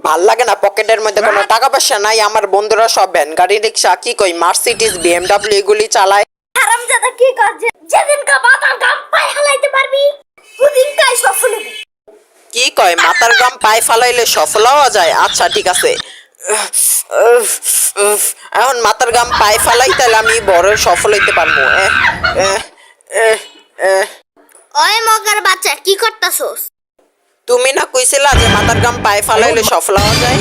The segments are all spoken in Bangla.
ভাল লাগে না, পকেটের মধ্যে কোনো টাকা পয়সা নাই। আমার বন্ধুরা সব ভ্যান গাড়ি রিক্সা কি কই মার্সিডিজ বিএমডব্লিউ এগুলি চালায়। হারামজাদা কি করছে? যেদিন কা মাথার গাম পায়ে হালাইতে পারবি ওদিন কাই সফল হবি। কি কয় মাথার গাম পায়ে ফালাইলে সফল হওয়া যায়? আচ্ছা ঠিক আছে, এখন মাথার গাম পায়ে ফালাই তাহলে আমি বড় সফল হইতে পারবো। ওই মগার বাচ্চা কি করতাছস? তুমি না কইছিলা যে মাথার গাম পায়ে ফালাইলে সফল হওয়া যায়?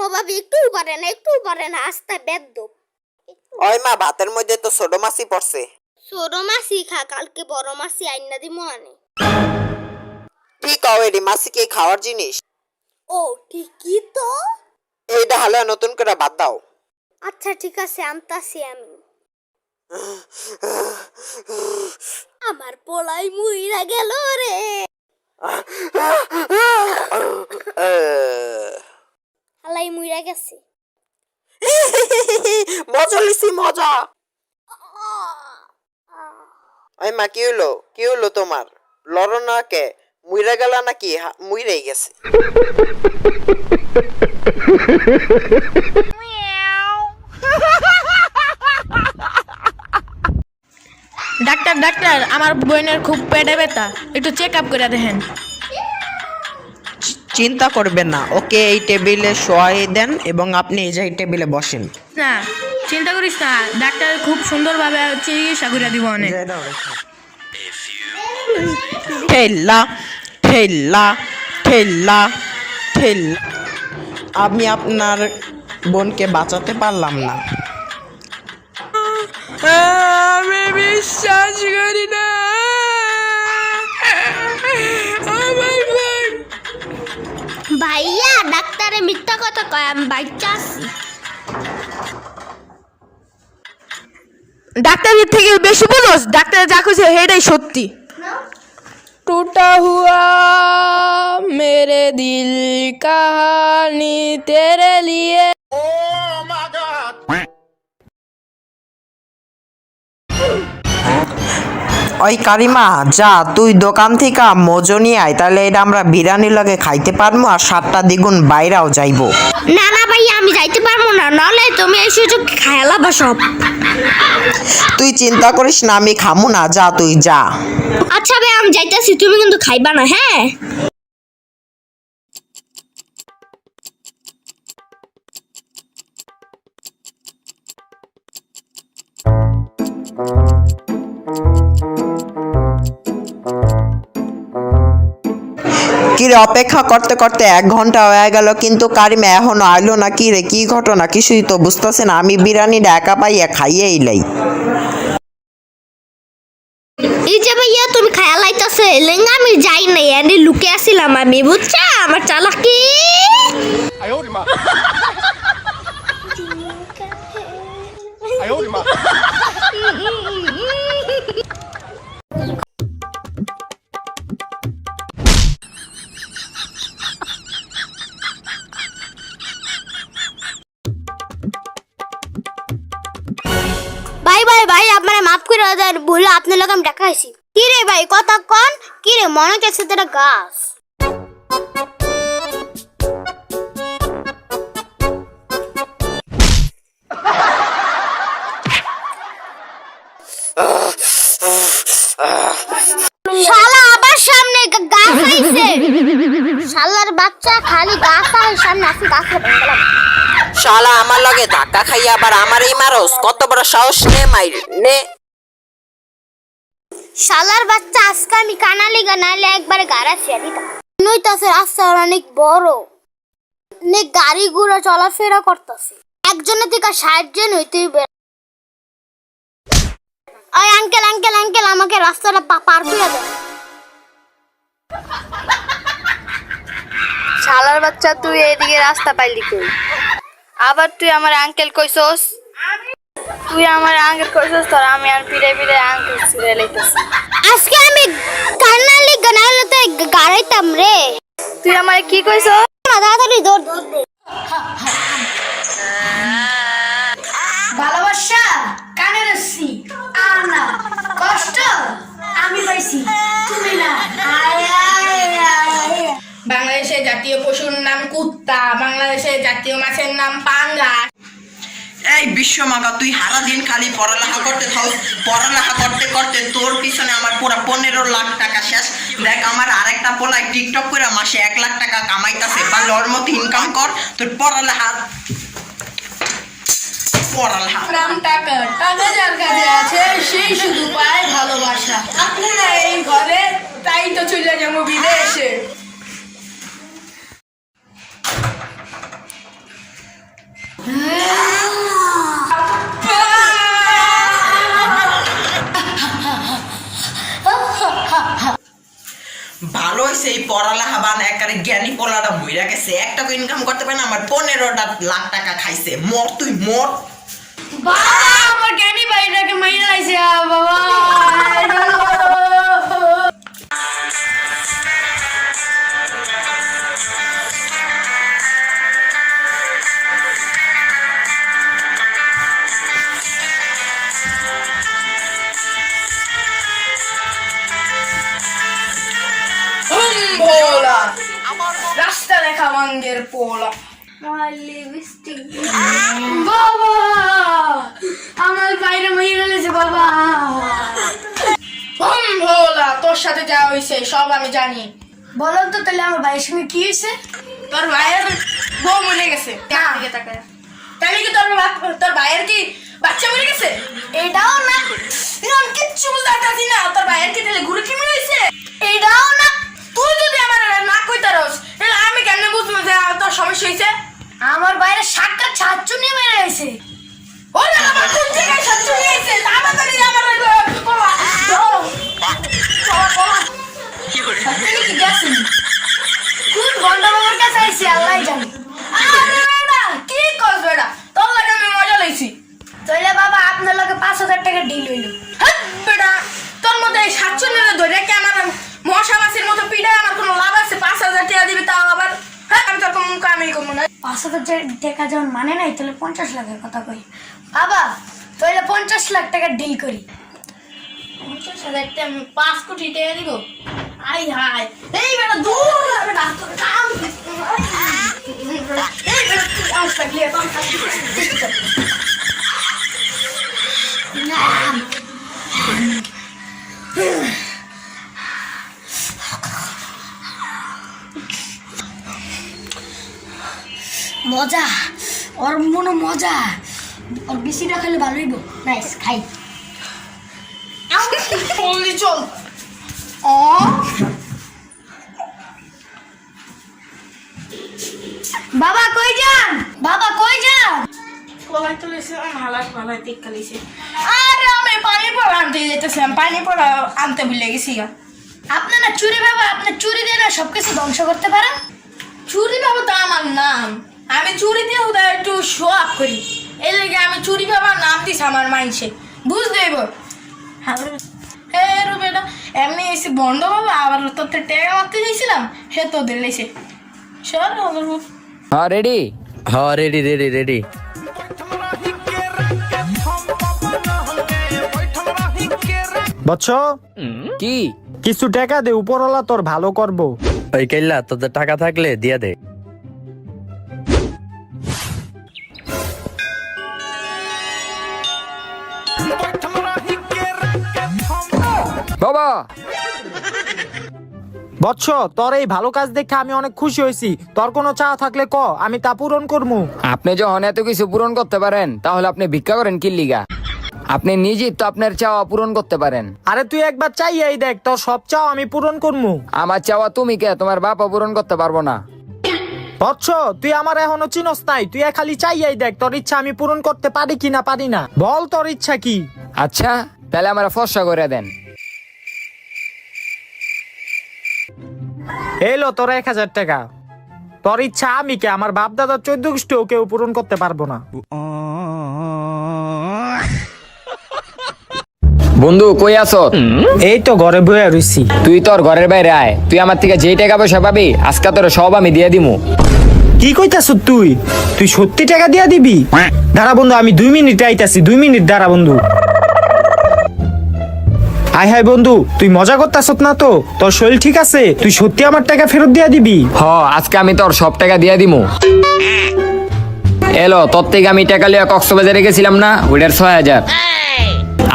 ও ভাবি একটু পারে না আস্তে বেদ্য। ওই মা, ভাতের মধ্যে তো ছোট মাছই পড়ছে। ছোট মাছই খা, কালকে বড় মাছই আইনা দিমু আনে। কি কও এডি মাছি কি খাওয়ার জিনিস? ও ঠিকই তো। এইটা হালে নতুন করে বাদ দাও। আচ্ছা ঠিক আছে আনতাছি আমি। আমার পোলাই মুইরা গেল রে। হালাই মুইরা গেছে। মজা লিসি মজা। ওই মা, কি হলো তোমার? লড়ো না কে? মুইরা গেলা নাকি? মুইরাই গেছে। ডাক্তার আমার বোনের খুব পেটে ব্যথা, একটু চেক আপ করে দেখেন। চিন্তা করবেন না, ওকে এই টেবিলে শোয়াই দেন এবং আপনি এই যে টেবিলে বসেন। না চিন্তা করিস না, ডাক্তার খুব সুন্দরভাবে চিকিৎসা করে দিব অনেক। ঠেল্লা ঠেল্লা ঠেল্লা ঠেল্লা। আমি আপনার বোনকে বাঁচাতে পারলাম না। আমি বিশ্বাস করি না। ভাইয়া ডাক্তারে মিথ্যা কথা কয়, আমি বাচ্চা আছি। ডাক্তারের থেকে বেশি বলোস, ডাক্তার যা কইছে সেটাই সত্যি। टूटा हुआ मेरे दिल कहानी तेरे लिए। ওই কারিমা, যা তুই দোকান থেকে মজো নিয়ে আয়, তাহলে এটা আমরা বিরিয়ানি লাগে খাইতে পারবো আর 7টা দ্বিগুণ বাইরেও যাইবো। না না ভাইয়া আমি যাইতে পারবো না, নাহলে তুমি এই সুযোগ খেলাবা সব। তুই চিন্তা করিস না, আমি খামু না, যা তুই যা। আচ্ছা ভাই আমি যাইতাছি, তুমি কিন্তু খাইবা না হ্যাঁ। কিরে, অপেক্ষা করতে করতে 1 ঘন্টা হয়ে গেল, কিন্তু কারিমা এখনো আইলো না। কি রে, কি ঘটনা? কিছুই তো বুঝতেছে না। আমি বিরিয়ানিটা একা পাইয়া খাইয়ে এলাই। এই যে ভাইয়া তুমি খায়া লাইতাছে লেঙ্গা, আমি যাই নাই, এনে লুকে আসিলাম আমি, বুঝছা আমার চালাকি। ভাই আপনারা মাফ করে দেন, বলে আপনার লোক আমি দেখা হয়েছি। কি রে ভাই কথা কন, কি রে মনে হচ্ছে তোরা গাছ। শালা আবার সামনে গাছ আইছে, শালার বাচ্চা খালি গাছ আর সামনে আসি, গাছে ভেঙে শালা আমার লগে ধাক্কা খাইয়া আবার আমারই মারস? কত বড় সাহস! নে মাইর নে। শালার বাচ্চা আজকে আমি কানালি গানালে একবারে গাড়া ছেড়ে দিতাম। নইতাছে রাস্তা অনেক বড়, নে গাড়ি ঘোড়া চলাফেরা করতেছে, একজনের থেকে 60 জন হইতেই বের। ওই আঙ্কেল আঙ্কেল আঙ্কেল আমাকে রাস্তাটা পার করে দেন। শালার বাচ্চা তুই এদিকে রাস্তা পাইলি কই? আবার তুই আমার আঙ্কেল কইছস? তুই আমার আঙ্কেল কইছস তোর আমি আর পিড়ে পিড়ে আঙ্কেল ছিড়ে লইতেছি। আজকে আমি কানালি গানালেতে গাড়াইতাম রে। তুই আমারে কি কইছস? তাড়াতাড়ি দৌড় দে। ভালোবাসা কানে রসি আর না জাতীয় মাছের নাম পাঙ্গাস। এই বিশ্বমাকা, তুই সারা দিন খালি পড়ালেখা করতে থাও। পড়ালেখা করতে করতে তোর পিছনে আমার পুরো 15 লাখ টাকা শেষ। দেখ আমার আরেকটা পোলা টিকটক করে মাসে 1 লাখ টাকা কামাইতাছে। পারলে ওর মতো ইনকাম কর। তোর পড়ালেখা নাম টাকা, টাকা যার কাছে আছে সেই শুধু পায় ভালোবাসা। আপনারা এই ঘরে, তাই তো চলে যাবো বিদেশে। ভালো হয়েছে এই পড়ালেখা বান একারে জ্ঞানী পোলাটা বইরা গেছে। 1 টাকা ইনকাম করতে পারে না, আমার 15 লাখ টাকা খাইছে। মর তুই মর। বাবা আমার জ্ঞানী ভাইটাকে মাইরা লাইছে বাবা। ভোলা রাস্তা দেখা মাঙ্গের পোলা। বাবা আমার বাইরে মাইরা লাইছে বাবা। ভোলা তোর সাথে যা হয়েছে সব আমি জানি। বলো তো তাহলে আমার ভাইয়ের সঙ্গে কি হয়েছে? তোর ভাইয়ের বউ মরে গেছে। তাহলে কি তোর ভাইয়ের কি বাচ্চা মরে গেছে? এটাও না, আমি কিচ্ছু বুঝতে পারছি না। তোর ভাইয়ের কি তাহলে ঘুরে কি মরে গেছে? এটাও না। তুই যদি আমার না কইতারস তাহলে আমি কেমনে বুঝবো যে তোর সমস্যা হয়েছে? আমার বাইরে সাতটা ছাত্র নিয়ে মেরে গেছে। ওরে আমার কোন জায়গায় ছাত্র নিয়ে গেছে? তাড়াতাড়ি আমার কি গেছে? কোন গন্ডা বাবার কাছে আইছে আল্লাহ জানে। আরে বেটা কি কস বেটা, তোর লাগে আমি মজা লইছি। তাইলে বাবা আপনার লগে 5000 টাকা ডিল হইলো। হ্যাঁ বেটা তোর মধ্যে এই ছাত্র নিয়ে ধরে কি আমার মশা মাছির মতো পিড়ায় আমার কোনো লাভ আছে? 5000 টাকা দিবি তাও আবার? হ্যাঁ আমি তো কোনো কামই করবো না। 5000 টাকা যখন মানে নাই তাহলে 50 লাখের কথা কই। বাবা তাহলে 50 লাখ টাকা ডিল করি। 50,000 টাকা 5 কোটি টাকা দিব। আই হাই এই বেটা দূর বেটা কাম এই বেটা আজ লাগলে তো মজা, ওর মনে মজা, ওর বেশিটা খেলে ভালো হইব। নাইস খাই চল। বাবা কই যান? বাবা কই যান? আরে আমি পানি পড়া আনতে যেতেছিলাম, পানি পড়া আনতে ভুলে গেছি। আপনার না চুরি বাবা, আপনার চুরি দিয়ে না সবকিছু ধ্বংস করতে পারেন। চুরি বাবা তো আমার নাম, আমি চুরি দিয়ে ওদের একটু শো আপ করি, এই লেগে আমি চুরি বাবার নাম দিছি আমার মাইন্ডসে, বুঝতে হইব। হ্যাঁ রুবেটা এমনি এসে বন্ধ বাবা, আবার তোদের ট্যাগ মারতে দিয়েছিলাম, সে তোদের লেছে সর। হ্যাঁ রেডি, হ্যাঁ রেডি রেডি রেডি। বচ্চ কি কিছু টাকা দে, উপরওয়ালা তোর ভালো করবো। ওই কেল্লা তোদের টাকা থাকলে দিয়া দে। বাবা বচ্চ তোর এই ভালো কাজ দেখে আমি অনেক খুশি হয়েছি। তোর কোনো চাওয়া থাকলে ক, আমি তা পূরণ করবো। আপনি যখন এত কিছু পূরণ করতে পারেন তাহলে আপনি ভিক্ষা করেন কি লিগা? আপনি নিজেই তো আপনার চাওয়া পূরণ করতে পারেন। আরে তুই একবার চাইয়াই দেখ, তোর সব চাও আমি পূরণ করবো। আমার চাওয়া তুমি কে, তোমার বাবা পূরণ করতে পারবো না। বচ্চ তুই আমার এখনো চিনস নাই, তুই খালি চাইয়াই দেখ তোর ইচ্ছা আমি পূরণ করতে পারি কি না পারি না। বল তোর ইচ্ছা কি? আচ্ছা তাহলে আমার ফর্সা করে দেন। এলো তোর 1000 টাকা। তোর ইচ্ছা আমি কে, আমার বাপ দাদা 14 গোষ্ঠীও কেউ পূরণ করতে পারবো না। বন্ধু কই আছো? এই তো ঘরে বইয়া রইছি। তুই তোর ঘরের বাইরে আয়, তুই আমার থেকে যেই টাকা পয়সা পাবি আজকে তোর সব আমি দিয়ে দিমু। কি কইতাছ তুই? তুই সত্যি টাকা দিয়া দিবি? দাঁড়া বন্ধু, আমি 2 মিনিট আইতাছি, 2 মিনিট দাঁড়া বন্ধু। হাই হাই বন্ধু, তুই মজা করতাছ না তো? তোর শরীর ঠিক আছে? তুই সত্যি আমার টাকা ফেরত দিয়া দিবি? হ আজকে আমি তোর সব টাকা দিয়ে দিমু। এলো তোর থেকে আমি টাকা লিয়া কক্সবাজারে গেছিলাম না, ওইটার 6,000।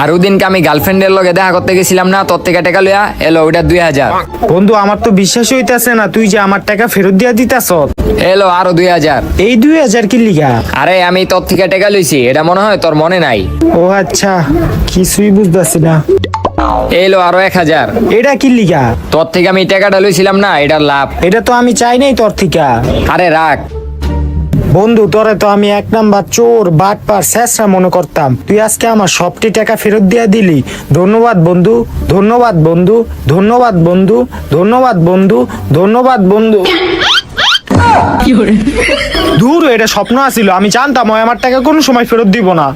আর ওদিনকে আমি গার্লফ্রেন্ডের লগে দেখা করতে গেছিলাম না, তোর থেকে টাকা লিয়া এলো ওইটার 2,000। বন্ধু আমার তো বিশ্বাস হইতাছে না তুই যে আমার টাকা ফেরত দিয়া দিতাছ। এলো আরো 2,000। এই 2,000 কি লিগা? আরে আমি তোর থেকে টাকা লইছি, এটা মনে হয় তোর মনে নাই। ও আচ্ছা, কিছুই বুঝতেছি না। এলো আরো 1,000। এটা কি লিগা? তোর থেকে আমি টাকাটা লইছিলাম না, এটার লাভ। এটা তো আমি চাই নাই তোর থেকে। আরে রাখ। বন্ধু তোরে তো আমি 1 নাম্বার চোর বাটপার শেষরা মনে করতাম, তুই আজকে আমার সবটি টাকা ফেরত দিয়া দিলি। ধন্যবাদ বন্ধু, ধন্যবাদ বন্ধু, ধন্যবাদ বন্ধু, ধন্যবাদ বন্ধু, ধন্যবাদ বন্ধু। দূর, এটা স্বপ্ন আছিল, আমি জানতাম ওই আমার টাকা কোনো সময় ফেরত দিব না।